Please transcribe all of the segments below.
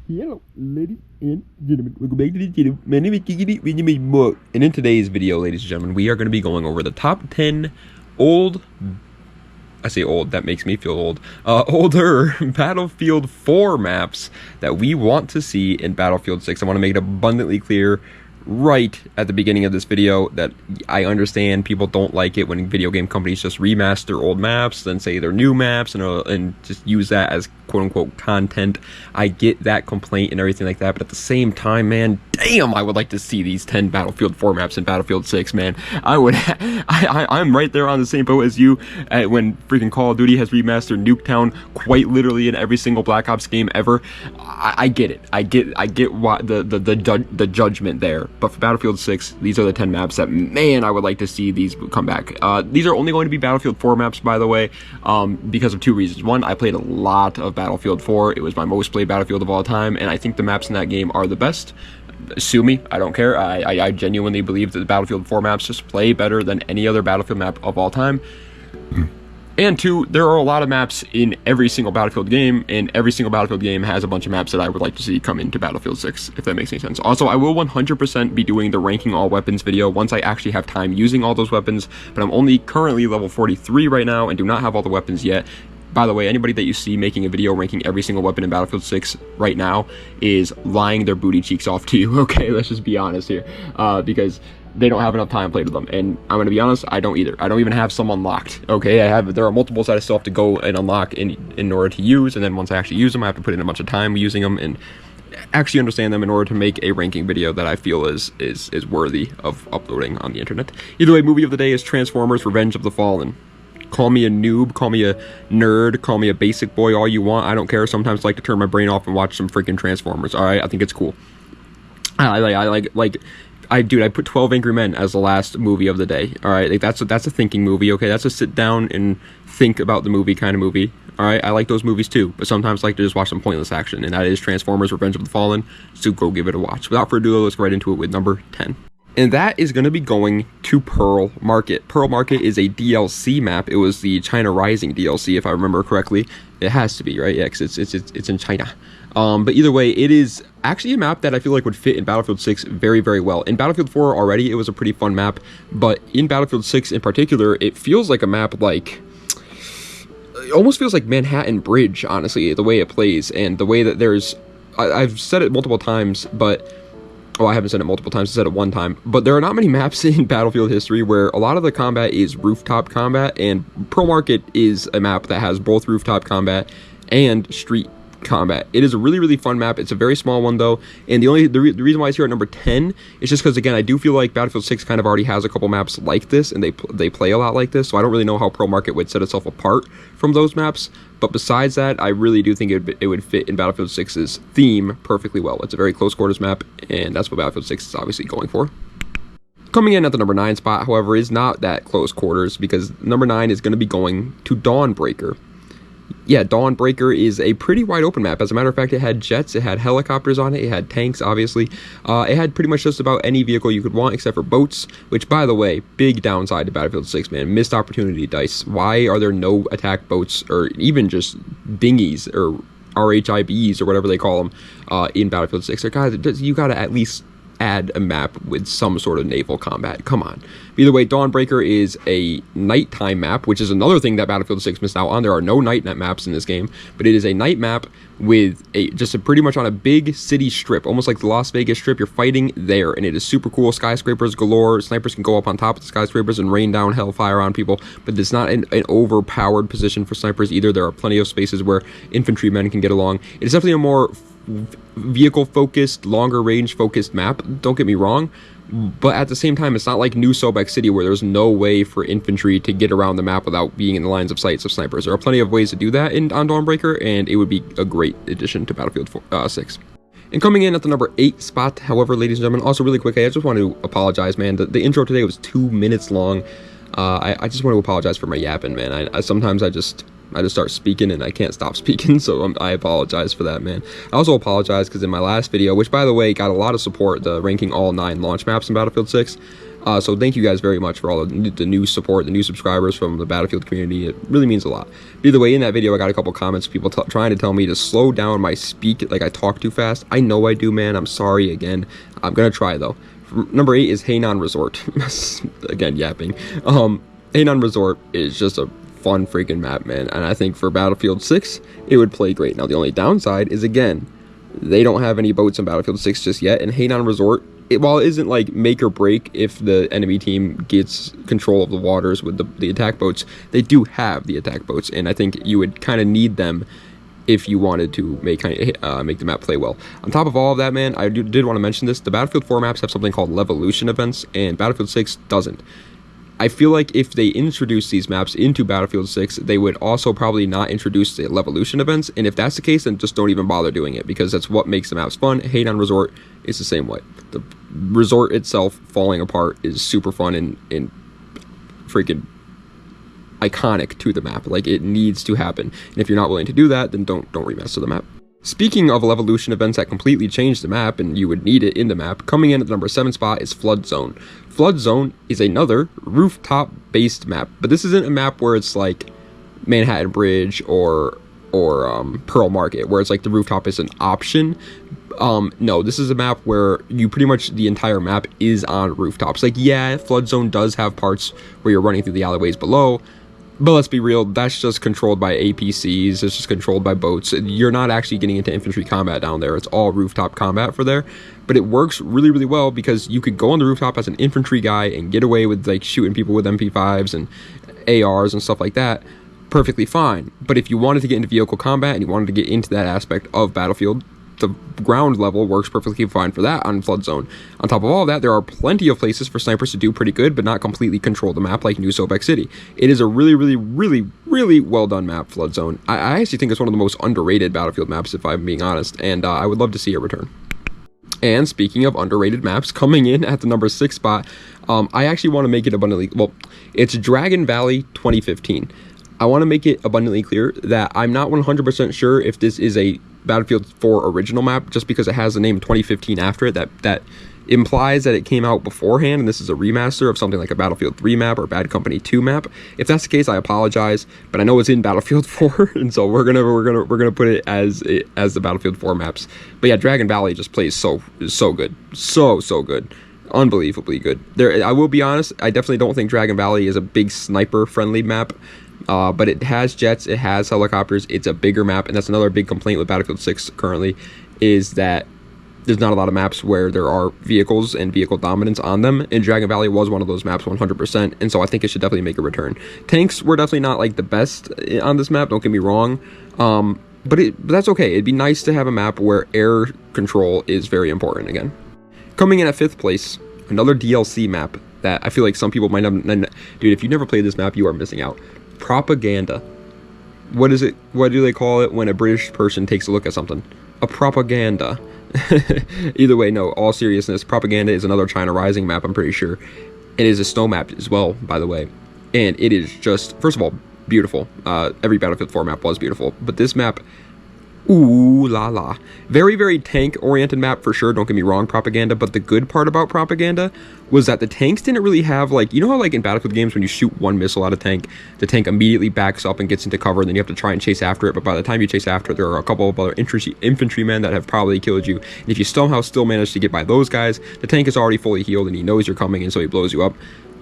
Hello, ladies and gentlemen. Welcome back to the channel. My name is Kiki Mark. And in today's video, ladies and gentlemen, we are going to be going over the top 10 old... I say old, that makes me feel old. Older Battlefield 4 maps that we want to see in Battlefield 6. I want to make it abundantly clear right at the beginning of this video that I understand people don't like it when video game companies just remaster old maps, then say they're new maps, and just use that as quote-unquote content. I get that complaint and everything like that, but at the same time, man, damn, I would like to see these 10 Battlefield 4 maps in Battlefield 6, man. I'm right there on the same boat as you when freaking Call of Duty has remastered Nuketown quite literally in every single Black Ops game ever. I get it. I get what the judgment there. But for Battlefield 6, these are the 10 maps that, man, I would like to see these come back. These are only going to be Battlefield 4 maps, by the way, because of two reasons. One, I played a lot of Battlefield 4. It was my most played Battlefield of all time, and I think the maps in that game are the best. Sue me, I don't care. I genuinely believe that the Battlefield 4 maps just play better than any other Battlefield map of all time. And two, there are a lot of maps in every single Battlefield game, and every single Battlefield game has a bunch of maps that I would like to see come into Battlefield 6, if that makes any sense. Also, I will 100% be doing the ranking all weapons video once I actually have time using all those weapons, but I'm only currently level 43 right now and do not have all the weapons yet. By the way, anybody that you see making a video ranking every single weapon in Battlefield 6 right now is lying their booty cheeks off to you, okay? Let's just be honest here, because they don't have enough time played with them, and I'm gonna be honest, I don't either. I don't even have some unlocked, okay? There are multiples that I still have to go and unlock in order to use, and then once I actually use them, I have to put in a bunch of time using them and actually understand them in order to make a ranking video that I feel is worthy of uploading on the internet. Either way, movie of the day is Transformers: Revenge of the Fallen. Call me a noob, call me a nerd, call me a basic boy, all you want. I don't care. Sometimes I like to turn my brain off and watch some freaking Transformers. All right, I think it's cool. I put 12 Angry Men as the last movie of the day. All right, like that's a thinking movie. Okay, that's a sit down and think about the movie kind of movie. All right, I like those movies too, but sometimes I like to just watch some pointless action, and that is Transformers: Revenge of the Fallen. So go give it a watch. Without further ado, let's go right into it with number 10. And that is going to be going to Pearl Market. Pearl Market is a DLC map. It was the China Rising DLC, if I remember correctly. It has to be, right? Yeah, because it's in China. But either way, it is actually a map that I feel like would fit in Battlefield 6 very, very well. In Battlefield 4 already, it was a pretty fun map. But in Battlefield 6 in particular, it feels like a map like... It almost feels like Manhattan Bridge, honestly, the way it plays. And the way that there's... I've said it multiple times, but... Oh, I haven't said it multiple times, I said it one time. But there are not many maps in Battlefield history where a lot of the combat is rooftop combat, and Pearl Market is a map that has both rooftop combat and street combat. It is a really, really fun map. It's a very small one, though, and the reason why it's here at number 10 is just because, again, I do feel like Battlefield 6 kind of already has a couple maps like this, and they play a lot like this, so I don't really know how Pearl Market would set itself apart from those maps. But besides that, I really do think it would fit in Battlefield 6's theme perfectly well. It's a very close quarters map, and that's what Battlefield 6 is obviously going for. Coming in at the number 9 spot, however, is not that close quarters, because number 9 is going to be going to Dawnbreaker. Yeah, Dawnbreaker is a pretty wide open map. As a matter of fact, it had jets, it had helicopters on it, it had tanks, obviously. It had pretty much just about any vehicle you could want except for boats, which, by the way, big downside to Battlefield 6, man. Missed opportunity, DICE. Why are there no attack boats, or even just dinghies, or RHIBs, or whatever they call them, in Battlefield 6? Guys, you gotta at least add a map with some sort of naval combat. Come on. Either way, Dawnbreaker is a nighttime map, which is another thing that Battlefield 6 missed out on. There are no night maps in this game, but it is a night map with pretty much on a big city strip, almost like the Las Vegas Strip. You're fighting there, and it is super cool. Skyscrapers galore. Snipers can go up on top of the skyscrapers and rain down hellfire on people, but it's not an overpowered position for snipers either. There are plenty of spaces where infantrymen can get along. It is definitely a more vehicle-focused, longer-range-focused map, don't get me wrong, but at the same time, it's not like New Sobek City where there's no way for infantry to get around the map without being in the lines of sights of snipers. There are plenty of ways to do that on Dawnbreaker, and it would be a great addition to Battlefield 6. And coming in at the number 8 spot, however, ladies and gentlemen, also really quick, I just want to apologize, man. The intro today was 2 minutes long. I just want to apologize for my yapping, man. Sometimes I just start speaking and I can't stop speaking, so I apologize for that, man. I also apologize because in my last video, which by the way got a lot of support, the ranking all 9 launch maps in Battlefield 6, So thank you guys very much for all the new support, the new subscribers from the Battlefield community. It really means a lot. Either way, in that video, I got a couple comments, people trying to tell me to slow down my speak, like I talk too fast. I know I do, man. I'm sorry again. I'm gonna try though. Number 8 is Hainan Resort. Again, yapping. Hainan Resort is just a fun freaking map, man. And I think for Battlefield 6, it would play great. Now, the only downside is, again, they don't have any boats in Battlefield 6 just yet. And Hainan Resort, while it isn't like make or break if the enemy team gets control of the waters with the attack boats, they do have the attack boats. And I think you would kind of need them if you wanted to make the map play well. On top of all of that, man, I did want to mention this. The Battlefield 4 maps have something called Levolution events, and Battlefield 6 doesn't. I feel like if they introduce these maps into Battlefield 6, they would also probably not introduce the Levolution events, and if that's the case, then just don't even bother doing it, because that's what makes the maps fun. Hainan Resort is the same way. The resort itself falling apart is super fun and freaking iconic to the map. Like, it needs to happen, and if you're not willing to do that, then don't remaster the map. Speaking of Levolution events that completely change the map, and you would need it in the map, coming in at the number 7 spot is Flood Zone. Flood Zone is another rooftop-based map, but this isn't a map where it's like Manhattan Bridge or Pearl Market, where it's like the rooftop is an option. No, this is a map where you pretty much the entire map is on rooftops. Like, yeah, Flood Zone does have parts where you're running through the alleyways below, but let's be real, that's just controlled by APCs, it's just controlled by boats. You're not actually getting into infantry combat down there, it's all rooftop combat for there. But it works really, really well because you could go on the rooftop as an infantry guy and get away with like shooting people with MP5s and ARs and stuff like that perfectly fine. But if you wanted to get into vehicle combat and you wanted to get into that aspect of Battlefield, the ground level works perfectly fine for that on Flood Zone. On top of all that, there are plenty of places for snipers to do pretty good, but not completely control the map like New Sobek City. It is a really, really, really, really well done map, Flood Zone. I actually think it's one of the most underrated Battlefield maps, if I'm being honest, and I would love to see it return. And speaking of underrated maps, coming in at the number 6 spot, I actually want to make it abundantly, well, it's Dragon Valley 2015. I want to make it abundantly clear that I'm not 100% sure if this is a Battlefield 4 original map, just because it has the name 2015 after it. That implies that it came out beforehand, and this is a remaster of something like a Battlefield 3 map or Bad Company 2 map. If that's the case, I apologize, but I know it's in Battlefield 4, and so we're gonna put it as the Battlefield 4 maps. But yeah, Dragon Valley just plays so good, so good. Unbelievably good. I will be honest, I definitely don't think Dragon Valley is a big sniper friendly map. But it has jets, it has helicopters, it's a bigger map, and that's another big complaint with Battlefield 6 currently, is that there's not a lot of maps where there are vehicles and vehicle dominance on them, and Dragon Valley was one of those maps 100%, and so I think it should definitely make a return. Tanks were definitely not like the best on this map, don't get me wrong, but that's okay. It'd be nice to have a map where air control is very important again. Coming in at 5th place, another DLC map that I feel like some people might not... Dude, if you never played this map, you are missing out. Propaganda. What is it? What do they call it when a British person takes a look at something? A propaganda. Either way, no, all seriousness, Propaganda is another China Rising map, I'm pretty sure. It is a snow map as well, by the way. And it is just, first of all, beautiful. Every Battlefield 4 map was beautiful. But this map, ooh la la. Very, very tank-oriented map for sure, don't get me wrong, Propaganda. But the good part about Propaganda was that the tanks didn't really have, like, you know how like in Battlefield games when you shoot one missile at a tank, the tank immediately backs up and gets into cover, and then you have to try and chase after it, but by the time you chase after it, there are a couple of other infantrymen that have probably killed you, and if you somehow still manage to get by those guys, the tank is already fully healed and he knows you're coming, and so he blows you up.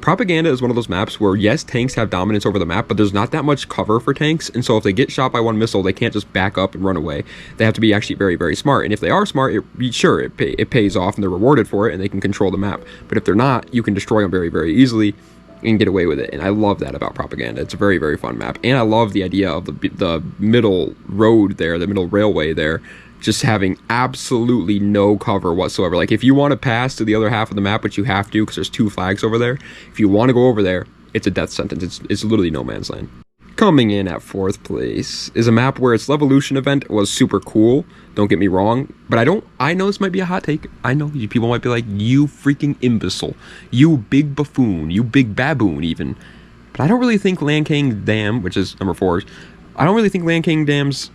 Propaganda is one of those maps where, yes, tanks have dominance over the map, but there's not that much cover for tanks, and so if they get shot by one missile, they can't just back up and run away. They have to be actually very, very smart, and if they are smart, it pays off, and they're rewarded for it, and they can control the map. But if they're not, you can destroy them very, very easily and get away with it, and I love that about Propaganda. It's a very, very fun map, and I love the idea of the middle road there, the middle railway there, just having absolutely no cover whatsoever. Like, if you want to pass to the other half of the map, which you have to because there's 2 flags over there, if you want to go over there, it's a death sentence. It's literally no man's land. Coming in at 4th place is a map where its Levolution event was super cool, don't get me wrong, but I know this might be a hot take. I know you people might be like, you freaking imbecile, you big buffoon, you big baboon even. But I don't really think Lancang Dam, which is number 4, I don't really think Lancang Dam's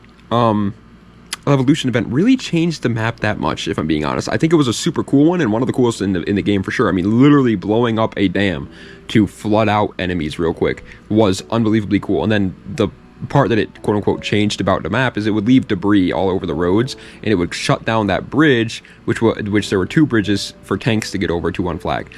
evolution event really changed the map that much, if I'm being honest. I think it was a super cool one, and one of the coolest in the game for sure. I mean, literally blowing up a dam to flood out enemies real quick was unbelievably cool. And then the part that it quote-unquote changed about the map is it would leave debris all over the roads, and it would shut down that bridge, which there were 2 bridges for tanks to get over to one flag.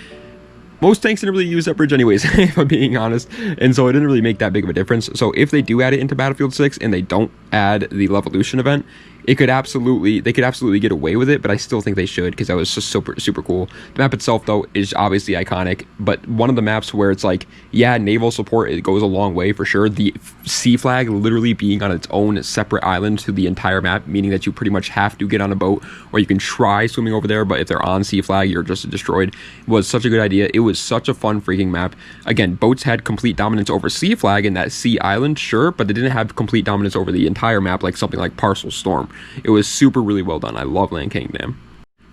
Most tanks didn't really use that bridge anyways, if I'm being honest, and so it didn't really make that big of a difference. So if they do add it into Battlefield 6 and they don't add the Levolution event, they could absolutely get away with it, but I still think they should, because that was just super cool. The map itself, though, is obviously iconic, but one of the maps where it's like, yeah, naval support, it goes a long way for sure. The sea flag literally being on its own separate island to the entire map, meaning that you pretty much have to get on a boat, or you can try swimming over there, but if they're on sea flag, you're just destroyed, was such a good idea. It was such a fun freaking map. Again, boats had complete dominance over sea flag in that sea island, sure, but they didn't have complete dominance over the entire map like something like Parcel Storm. It was really well done. I love Lancang Dam.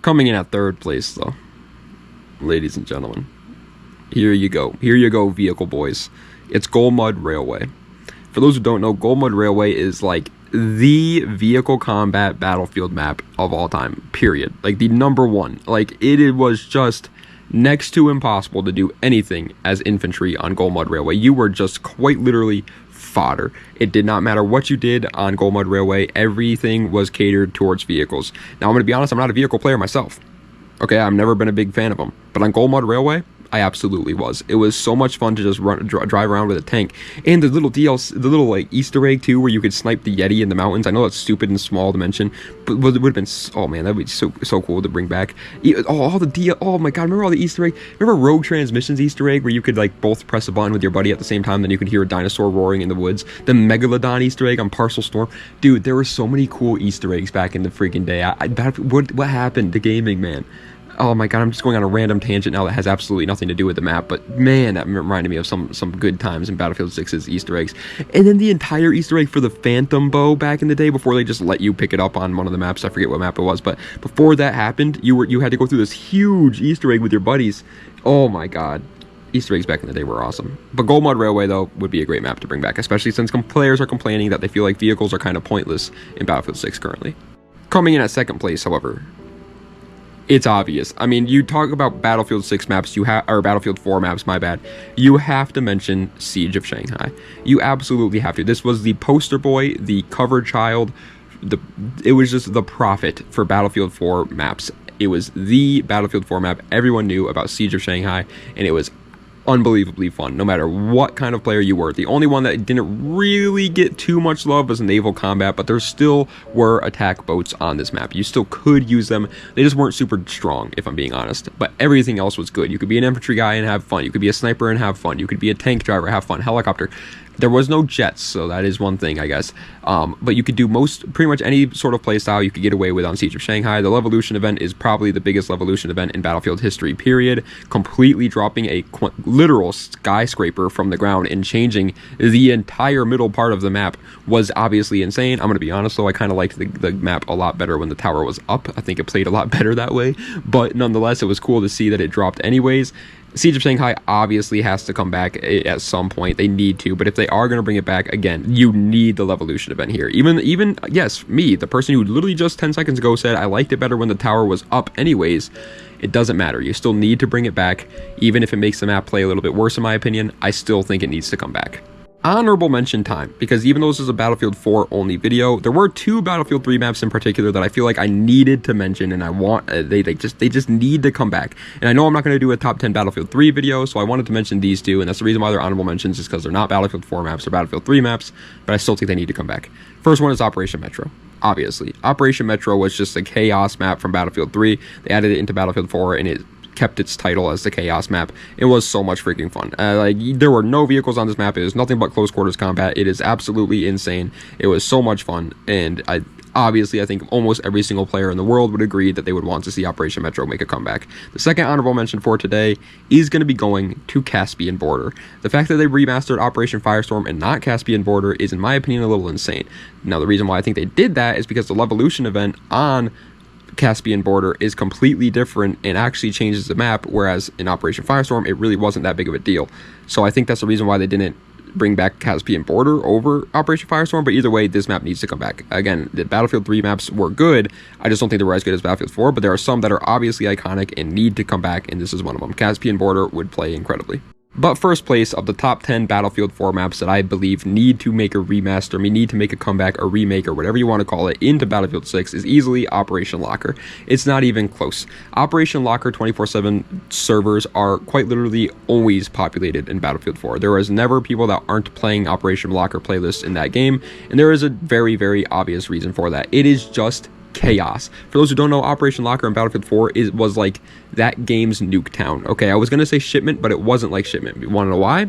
Coming in at 3rd place, though, ladies and gentlemen, here you go, vehicle boys. It's Golmud Railway. For those who don't know, Golmud Railway is like the vehicle combat battlefield map of all time, period. Like the #1. Like it was just next to impossible to do anything as infantry on Golmud Railway. You were just quite literally fodder. It did not matter what you did on Golmud Railway, everything was catered towards vehicles. Now I'm going to be honest, I'm not a vehicle player myself. Okay, I've never been a big fan of them, but on Golmud Railway, I absolutely was. It was so much fun to just drive around with a tank, and the little DLC, the little like Easter egg too, where you could snipe the Yeti in the mountains. I know that's stupid and small to mention, but it would have been, oh man, that would be so cool to bring back. Oh my god, remember all the Easter egg? Remember Rogue Transmissions Easter egg, where you could like both press a button with your buddy at the same time, then you could hear a dinosaur roaring in the woods. The Megalodon Easter egg on Parcel Storm, dude. There were so many cool Easter eggs back in the freaking day. What happened to gaming, man? Oh my god, I'm just going on a random tangent now that has absolutely nothing to do with the map, but man, that reminded me of some good times in Battlefield 6's Easter eggs. And then the entire Easter egg for the Phantom Bow back in the day, before they just let you pick it up on one of the maps. I forget what map it was, but before that happened, you had to go through this huge Easter egg with your buddies. Oh my god. Easter eggs back in the day were awesome. But Golmud Railway, though, would be a great map to bring back, especially since players are complaining that they feel like vehicles are kind of pointless in Battlefield 6 currently. Coming in at 2nd place, however, it's obvious. I mean, you talk about Battlefield 6 maps, or Battlefield 4 maps, my bad. You have to mention Siege of Shanghai. You absolutely have to. This was the poster boy, the cover child. It was just the prophet for Battlefield 4 maps. It was the Battlefield 4 map. Everyone knew about Siege of Shanghai, and it was unbelievably fun, no matter what kind of player you were. The only one that didn't really get too much love was naval combat, but there still were attack boats on this map. You still could use them. They just weren't super strong, if I'm being honest, but everything else was good. You could be an infantry guy and have fun. You could be a sniper and have fun. You could be a tank driver, have fun. Helicopter. There was no jets, so that is one thing, I guess. But you could do pretty much any sort of playstyle you could get away with on Siege of Shanghai. The Levolution event is probably the biggest Levolution event in Battlefield history, period. Completely dropping a literal skyscraper from the ground and changing the entire middle part of the map was obviously insane. I'm going to be honest, though, I kind of liked the map a lot better when the tower was up. I think it played a lot better that way. But nonetheless, it was cool to see that it dropped anyways. Siege of Shanghai obviously has to come back at some point. They need to, but if they are going to bring it back, again, you need the Levolution event here. Even yes, me, the person who literally just 10 seconds ago said I liked it better when the tower was up anyways, it doesn't matter. You still need to bring it back, even if it makes the map play a little bit worse in my opinion. I still think it needs to come back. Honorable mention time, because even though this is a Battlefield 4 only video, there were 2 Battlefield 3 maps in particular that I feel like I needed to mention, and I want they just need to come back. And I know I'm not going to do a top 10 Battlefield 3 video, so I wanted to mention these 2, and that's the reason why they're honorable mentions, is because they're not Battlefield 4 maps or Battlefield 3 maps, but I still think they need to come back. First one is Operation Metro. Obviously, Operation Metro was just a chaos map from Battlefield 3. They added it into Battlefield 4, and it kept its title as the Chaos map. It was so much freaking fun. There were no vehicles on this map. It was nothing but close quarters combat. It is absolutely insane. It was so much fun, and obviously, I think almost every single player in the world would agree that they would want to see Operation Metro make a comeback. The second honorable mention for today is going to be going to Caspian Border. The fact that they remastered Operation Firestorm and not Caspian Border is, in my opinion, a little insane. Now, the reason why I think they did that is because the Levolution event on Caspian Border is completely different and actually changes the map, whereas in Operation Firestorm, it really wasn't that big of a deal. So I think that's the reason why they didn't bring back Caspian Border over Operation Firestorm, but either way, this map needs to come back. Again, the Battlefield 3 maps were good. I just don't think they were as good as Battlefield 4, but there are some that are obviously iconic and need to come back, and this is one of them. Caspian Border would play incredibly. But first place of the top 10 Battlefield 4 maps that I believe need to make a remaster, need to make a comeback, a remake, or whatever you want to call it, into Battlefield 6 is easily Operation Locker. It's not even close. Operation Locker 24/7 servers are quite literally always populated in Battlefield 4. There is never people that aren't playing Operation Locker playlists in that game, and there is a very, very obvious reason for that. It is just chaos. For those who don't know, Operation Locker in Battlefield 4 was like that game's Nuketown. Okay, I was going to say Shipment, but it wasn't like Shipment. You want to know why?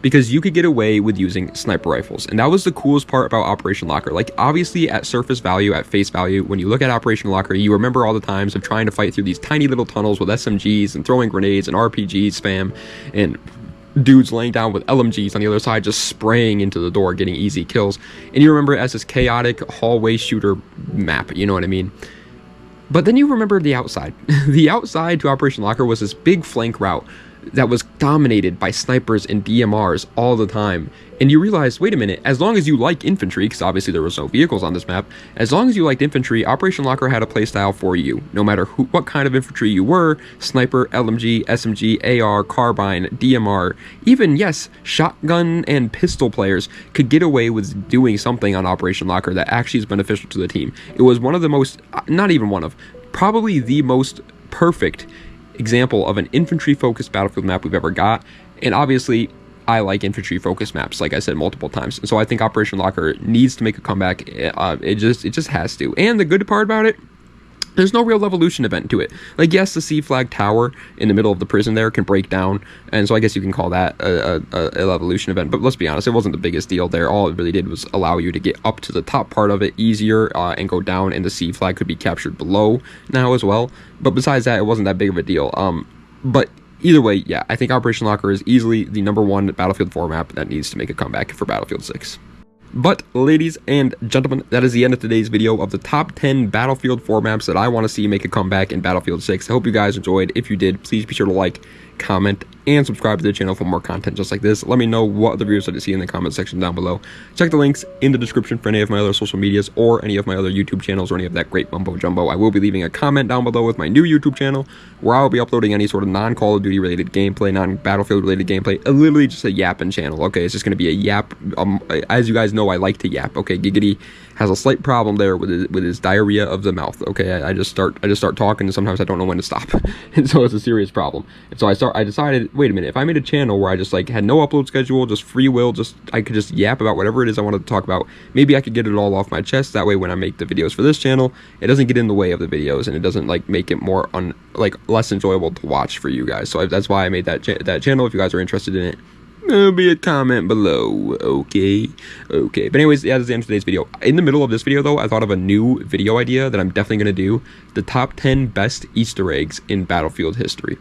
Because you could get away with using sniper rifles, and that was the coolest part about Operation Locker. Like, obviously, at surface value, at face value, when you look at Operation Locker, you remember all the times of trying to fight through these tiny little tunnels with SMGs and throwing grenades and RPGs spam, and dudes laying down with LMGs on the other side, just spraying into the door, getting easy kills. And you remember it as this chaotic hallway shooter map, you know what I mean? But then you remember the outside. The outside to Operation Locker was this big flank route that was dominated by snipers and DMRs all the time. And you realize, wait a minute, as long as you like infantry, because obviously there was no vehicles on this map, as long as you liked infantry, Operation Locker had a playstyle for you. No matter what kind of infantry you were, sniper, LMG, SMG, AR, carbine, DMR, even, yes, shotgun and pistol players could get away with doing something on Operation Locker that actually is beneficial to the team. It was one of the most, not even one of, probably the most perfect example of an infantry-focused Battlefield map we've ever got, and obviously I like infantry-focused maps, like I said multiple times, and so I think Operation Locker needs to make a comeback. It just has to. And the good part about it, there's no real evolution event to it. Like, yes, the C flag tower in the middle of the prison there can break down, and so I guess you can call that a evolution event, but let's be honest, it wasn't the biggest deal there. All it really did was allow you to get up to the top part of it easier, and go down, and the C flag could be captured below now as well. But besides that, it wasn't that big of a deal. But either way, yeah, I think Operation Locker is easily the #1 Battlefield 4 map that needs to make a comeback for Battlefield 6. But, ladies and gentlemen, that is the end of today's video of the top 10 Battlefield 4 maps that I want to see make a comeback in Battlefield 6. I hope you guys enjoyed. If you did, please be sure to like, comment, and subscribe to the channel for more content just like this. Let me know what other videos I'd see in the comment section down below. Check the links in the description for any of my other social medias or any of my other YouTube channels or any of that great mumbo jumbo. I will be leaving a comment down below with my new YouTube channel where I will be uploading any sort of non-Call of Duty related gameplay, non-Battlefield related gameplay, literally just a yapping channel, okay? It's just going to be a yap. As you guys know, I like to yap, okay? Giggity has a slight problem there with his diarrhea of the mouth, okay? I just start talking, and sometimes I don't know when to stop, and so it's a serious problem. And so I decided, wait a minute, if I made a channel where I just like had no upload schedule, just free will, I could just yap about whatever it is I wanted to talk about, maybe I could get it all off my chest. That way when I make the videos for this channel, it doesn't get in the way of the videos, and it doesn't like make it more less enjoyable to watch for you guys. So that's why I made that channel. If you guys are interested in it, there'll be a comment below. Okay. But anyways, yeah, that's the end of today's video. In the middle of this video, though, I thought of a new video idea that I'm definitely going to do. The top 10 best Easter eggs in Battlefield history.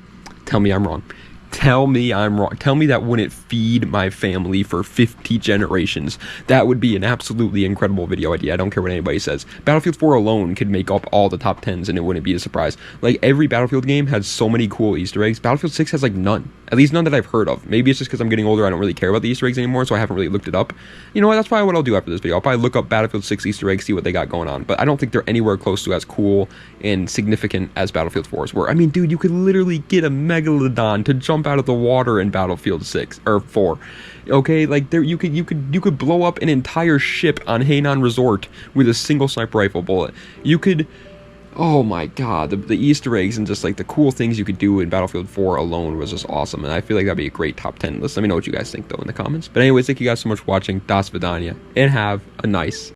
Tell me I'm wrong. Tell me I'm wrong. Tell me that wouldn't feed my family for 50 generations. That would be an absolutely incredible video idea. I don't care what anybody says. Battlefield 4 alone could make up all the top 10s and it wouldn't be a surprise. Like, every Battlefield game has so many cool Easter eggs. Battlefield 6 has like none. At least none that I've heard of. Maybe it's just because I'm getting older, I don't really care about the Easter eggs anymore, so I haven't really looked it up. You know what, that's probably what I'll do after this video. I'll probably look up Battlefield 6 Easter eggs, see what they got going on. But I don't think they're anywhere close to as cool and significant as Battlefield 4's were. I mean, dude, you could literally get a Megalodon to jump out of the water in Battlefield 6 or 4. Okay, like there you could blow up an entire ship on Hainan Resort with a single sniper rifle bullet. You could, oh my god, the Easter eggs and just like the cool things you could do in Battlefield 4 alone was just awesome, and I feel like that'd be a great top 10 list. Let me know what you guys think though in the comments. But anyways, thank you guys so much for watching. Das Vidania, and have a nice